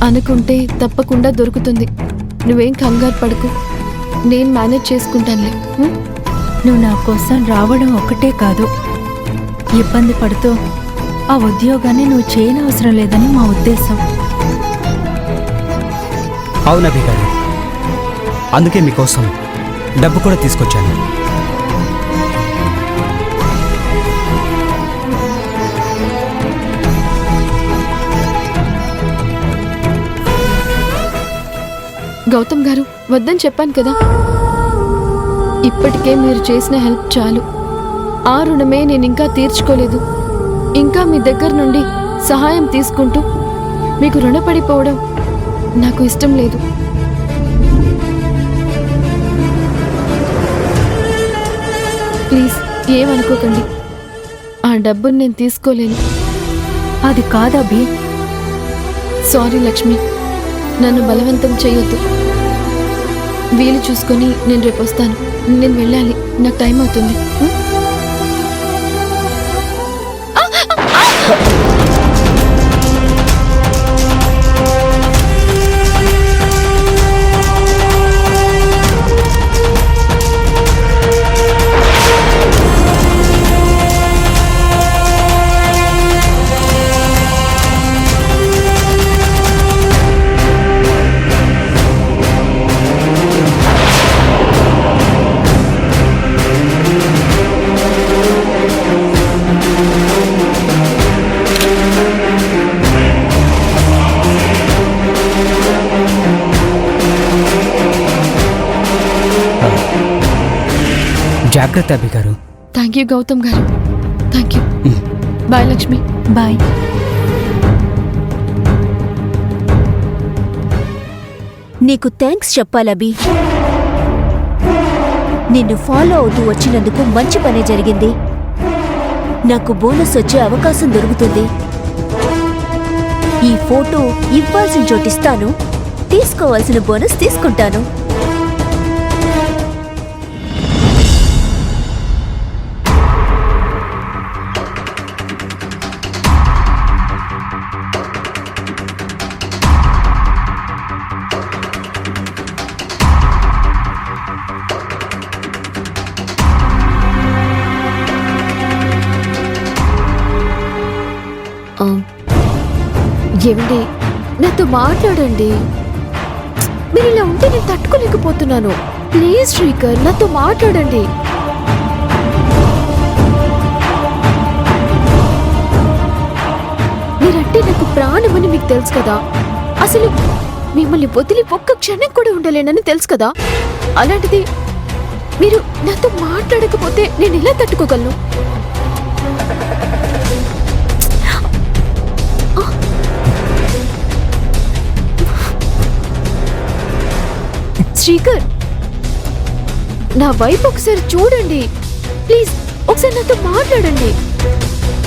అనుకుంటే తప్పకుండా దొరుకుతుంది. నువ్వేం కంగారు పడకు, నేను మేనేజ్ చేసుకుంటానులే. నువ్వు నా కోసం రావడం ఒక్కటే కాదు, ఇబ్బంది పడుతూ ఆ ఉద్యోగాన్ని నువ్వు చేయనవసరం లేదని మా ఉద్దేశం. అవును అభి గారు, అందుకే మీకోసం డబ్బు కూడా తీసుకొచ్చాను. గౌతమ్ గారు, వద్దని చెప్పాను కదా. ఇప్పటికే మీరు చేసిన హెల్ప్ చాలు. ఆ రుణమే నేను ఇంకా తీర్చుకోలేదు. ఇంకా మీ దగ్గర నుండి సహాయం తీసుకుంటూ మీకు రుణపడిపోవడం నాకు ఇష్టం లేదు. ప్లీజ్ ఏమనుకోకండి, ఆ డబ్బుని నేను తీసుకోలేను. అది కాదభి. సారీ లక్ష్మి, నన్ను బలవంతం చేయొద్దు. వీలు చూసుకొని నేను రేపు వస్తాను. నేను వెళ్ళాలి, నాకు టైం అవుతుంది. జాగ్రత్త అభి గారు. Thank you Gautam garu, thank you. Bye Lakshmi. Bye. నీకు థ్యాంక్స్ చెప్పాలబి. నిన్ను ఫాలో అవుతూ వచ్చినందుకు మంచి పనే జరిగింది. నాకు బోనస్ వచ్చే అవకాశం దొరుకుతుంది. ఈ ఫోటో ఇవ్వాల్సిన చోటిస్తాను, తీసుకోవాల్సిన బోనస్ తీసుకుంటాను. ఏమండి, నాతో మాట్లాడండి. మీరు ఇలా ఉంటే నేను తట్టుకోలేకపోతున్నాను. ప్లీజ్ శ్రీకర్, నాతో మాట్లాడండి. మీరంటే నాకు ప్రాణమని మీకు తెలుసు కదా. అసలు మిమ్మల్ని వదిలి ఒక్క క్షణం కూడా ఉండలేనని తెలుసు కదా. అలాంటిది మీరు నాతో మాట్లాడకపోతే నేను ఎలా తట్టుకోగలను? శ్రీకర్, నా వైపు ఒకసారి చూడండి. ప్లీజ్ ఒకసారి నాతో మాట్లాడండి.